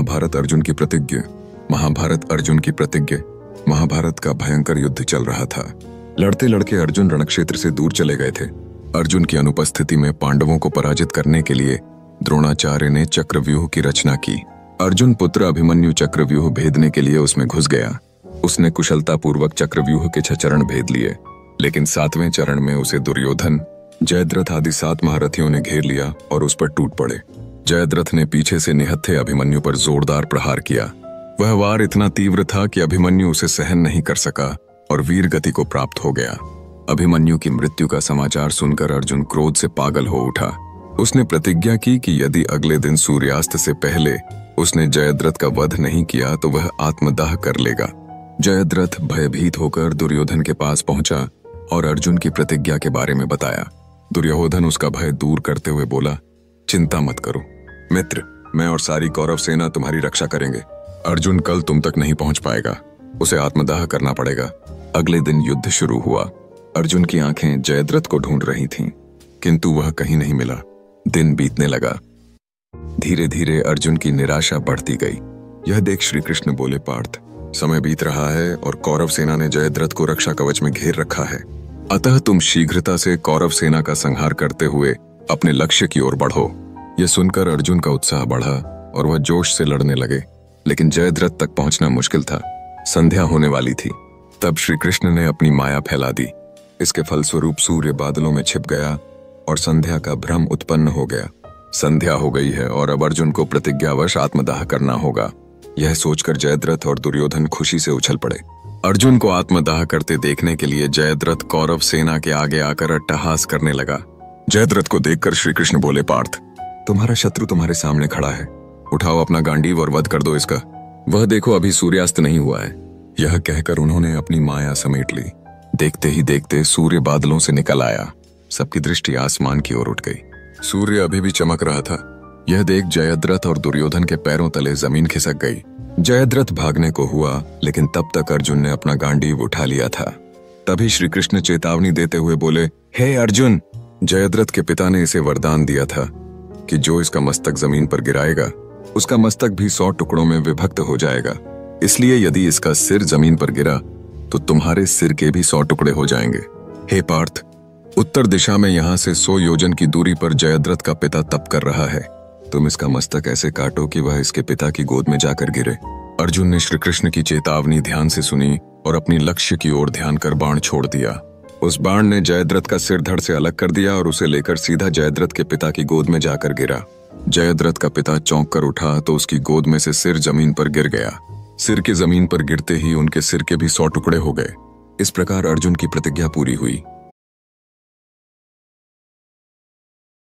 महाभारत अर्जुन की प्रतिज्ञा। महाभारत अर्जुन की प्रतिज्ञा। महाभारत का भयंकर युद्ध चल रहा था। लड़ते लड़के अर्जुन रणक्षेत्र से दूर चले गए थे। अर्जुन की अनुपस्थिति में पांडवों को पराजित करने के लिए द्रोणाचार्य ने चक्रव्यूह की रचना की। अर्जुन पुत्र अभिमन्यु चक्रव्यूह भेदने के लिए उसमें घुस गया। उसने कुशलतापूर्वक चक्रव्यूह के 6 चरण भेद लिए, लेकिन 7वें चरण में उसे दुर्योधन, जयद्रथ आदि 7 महारथियों ने घेर लिया और उस पर टूट पड़े। जयद्रथ ने पीछे से निहत्थे अभिमन्यु पर जोरदार प्रहार किया। वह वार इतना तीव्र था कि अभिमन्यु उसे सहन नहीं कर सका और वीर गति को प्राप्त हो गया। अभिमन्यु की मृत्यु का समाचार सुनकर अर्जुन क्रोध से पागल हो उठा। उसने प्रतिज्ञा की कि यदि अगले दिन सूर्यास्त से पहले उसने जयद्रथ का वध नहीं किया तो वह आत्मदाह कर लेगा। जयद्रथ भयभीत होकर दुर्योधन के पास पहुंचा और अर्जुन की प्रतिज्ञा के बारे में बताया। दुर्योधन उसका भय दूर करते हुए बोला, चिंता मत करो मित्र, मैं और सारी कौरव सेना तुम्हारी रक्षा करेंगे। अर्जुन कल तुम तक नहीं पहुंच पाएगा, उसे आत्मदाह करना पड़ेगा। अगले दिन युद्ध शुरू हुआ। अर्जुन की आंखें जयद्रथ को ढूंढ रही थीं, किंतु वह कहीं नहीं मिला। दिन बीतने लगा। धीरे धीरे अर्जुन की निराशा बढ़ती गई। यह देख श्री कृष्ण बोले, पार्थ, समय बीत रहा है और कौरव सेना ने जयद्रथ को रक्षा कवच में घेर रखा है। अतः तुम शीघ्रता से कौरव सेना का संहार करते हुए अपने लक्ष्य की ओर बढ़ो। यह सुनकर अर्जुन का उत्साह बढ़ा और वह जोश से लड़ने लगे, लेकिन जयद्रथ तक पहुंचना मुश्किल था। संध्या होने वाली थी। तब श्री कृष्ण ने अपनी माया फैला दी। इसके फलस्वरूप सूर्य बादलों में छिप गया और संध्या का भ्रम उत्पन्न हो गया। संध्या हो गई है और अब अर्जुन को प्रतिज्ञावश आत्मदाह करना होगा। यह सोचकर जयद्रथ और दुर्योधन खुशी से उछल पड़े। अर्जुन को आत्मदाह करते देखने के लिए जयद्रथ कौरव सेना के आगे आकर अट्टहास करने लगा। जयद्रथ को देखकर श्री कृष्ण बोले, पार्थ, तुम्हारा शत्रु तुम्हारे सामने खड़ा है। उठाओ अपना गांडीव और वध कर दो इसका। वह देखो अभी सूर्यास्त नहीं हुआ है। यह कहकर उन्होंने अपनी माया समेट ली। देखते ही देखते सूर्य बादलों से निकल आया। सबकी दृष्टि आसमान की ओर उठ गई। सूर्य अभी भी चमक रहा था। यह देख जयद्रथ और दुर्योधन के पैरों तले जमीन खिसक गई। जयद्रथ भागने को हुआ, लेकिन तब तक अर्जुन ने अपना गांडीव उठा लिया था। तभी श्री कृष्ण चेतावनी देते हुए बोले, हे अर्जुन! जयद्रथ के पिता ने इसे वरदान दिया था कि जो इसका मस्तक जमीन पर गिराएगा उसका मस्तक भी 100 टुकड़ों में विभक्त हो जाएगा। इसलिए यदि इसका सिर जमीन पर गिरा तो तुम्हारे सिर के भी 100 टुकड़े हो जाएंगे। हे पार्थ, उत्तर दिशा में यहाँ से 100 योजन की दूरी पर जयद्रथ का पिता तप कर रहा है। तुम इसका मस्तक ऐसे काटो कि वह इसके पिता की गोद में जाकर गिरे। अर्जुन ने श्री कृष्ण की चेतावनी ध्यान से सुनी और अपनी लक्ष्य की ओर ध्यान कर बाण छोड़ दिया। उस बाण ने जयद्रथ का सिर धड़ से अलग कर दिया और उसे लेकर सीधा जयद्रथ के पिता की गोद में जाकर गिरा। जयद्रथ का पिता चौंक कर उठा तो उसकी गोद में से सिर जमीन पर गिर गया। सिर के जमीन पर गिरते ही उनके सिर के भी 100 टुकड़े हो गए। इस प्रकार अर्जुन की प्रतिज्ञा पूरी हुई।